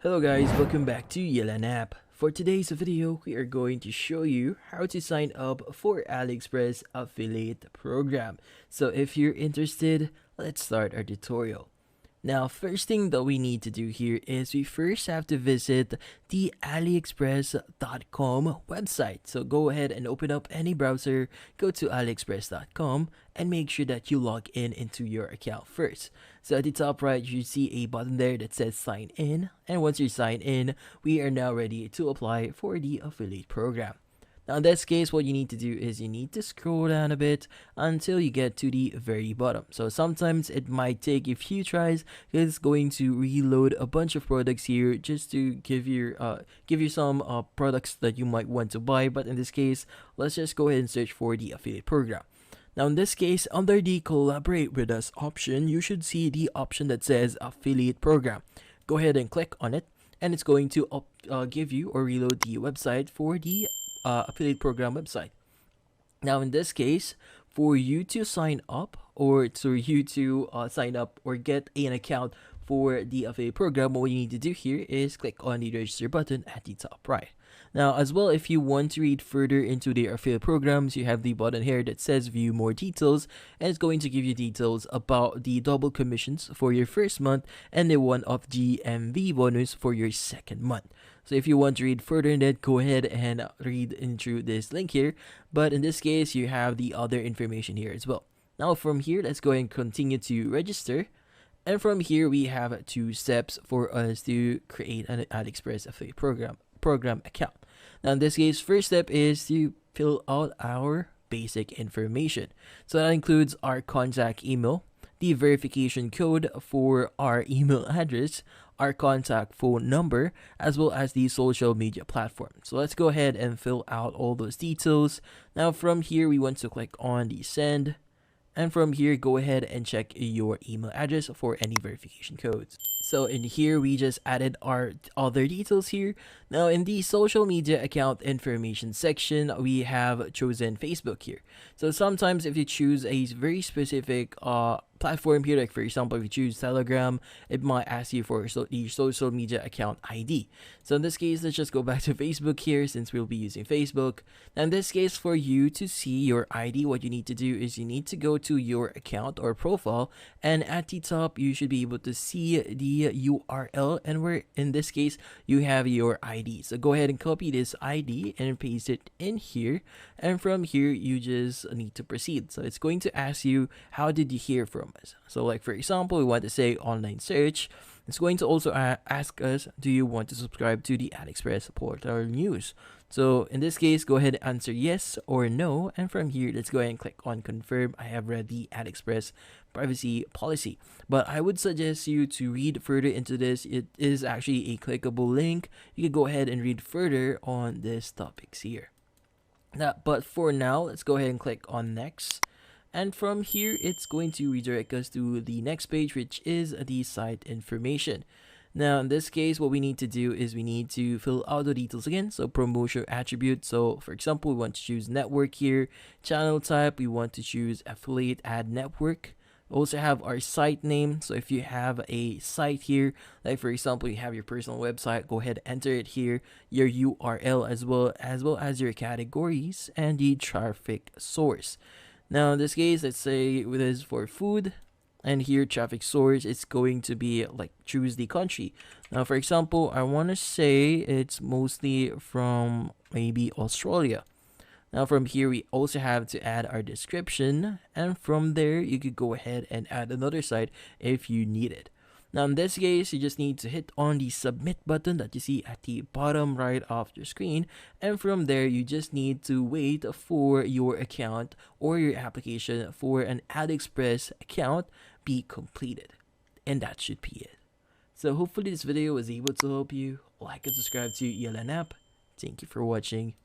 Hello guys, welcome back to Yelan app. For today's video, we are going to show you how to sign up for AliExpress affiliate program. So if you're interested, let's start our tutorial. Now, first thing that we need to do here is we first have to visit the aliexpress.com website. So go ahead and open up any browser, go to aliexpress.com and make sure that you log in into your account first. So at the top right, you see a button there that says sign in. And once you sign in, we are now ready to apply for the affiliate program. Now in this case, what you need to do is you need to scroll down a bit until you get to the very bottom. So sometimes it might take a few tries because it's going to reload a bunch of products here just to give you some products that you might want to buy. But in this case, let's just go ahead and search for the affiliate program. Now in this case, under the collaborate with us option, you should see the option that says affiliate program. Go ahead and click on it and it's going to give you or reload the website for the affiliate program website. Now in this case, for you to sign up or sign up or get an account for the affiliate program, what you need to do here is click on the register button at the top right. Now as well, if you want to read further into their affiliate programs, you have the button here that says view more details, and it's going to give you details about the double commissions for your first month and the one-off GMV bonus for your second month. So if you want to read further in that, go ahead and read into this link here. But in this case, you have the other information here as well. Now from here, let's go ahead and continue to register. And from here, we have two steps for us to create an AliExpress affiliate program account. Now in this case, first step is to fill out our basic information. So that includes our contact email, the verification code for our email address, our contact phone number, as well as the social media platform. So let's go ahead and fill out all those details. Now from here, we want to click on the send. And from here, go ahead and check your email address for any verification codes. So in here, we just added our other details here. Now in the social media account information section, we have chosen Facebook here. So sometimes if you choose a very specific platform here, like for example, if you choose Telegram, it might ask you for the social media account ID. So in this case, let's just go back to Facebook here since we'll be using Facebook. Now in this case, for you to see your ID, what you need to do is you need to go to your account or profile, and at the top, you should be able to see the URL, and where in this case, you have your ID. So go ahead and copy this ID and paste it in here. And from here, you just need to proceed. So it's going to ask you, how did you hear from us? So like for example, we want to say online search. It's going to also ask us, do you want to subscribe to the AliExpress portal news? So in this case, go ahead and answer yes or no. And from here, let's go ahead and click on confirm. I have read the AliExpress privacy policy, but I would suggest you to read further into this. It is actually a clickable link. You can go ahead and read further on these topics here. But for now, let's go ahead and click on next. And from here, it's going to redirect us to the next page, which is the site information. Now, in this case, what we need to do is we need to fill out the details again. So promotion attribute. So for example, we want to choose network here. Channel type, we want to choose affiliate ad network. We also have our site name. So if you have a site here, like for example, you have your personal website, go ahead and enter it here, your URL as well as your categories and the traffic source. Now in this case, let's say it is for food, and here traffic source, it's going to be like choose the country. Now for example, I want to say it's mostly from maybe Australia. Now from here, we also have to add our description, and from there you could go ahead and add another site if you need it. Now in this case, you just need to hit on the submit button that you see at the bottom right of your screen, and from there you just need to wait for your account or your application for an AliExpress account be completed, and that should be it. So hopefully this video was able to help you. Like and subscribe to Yelan app. Thank you for watching.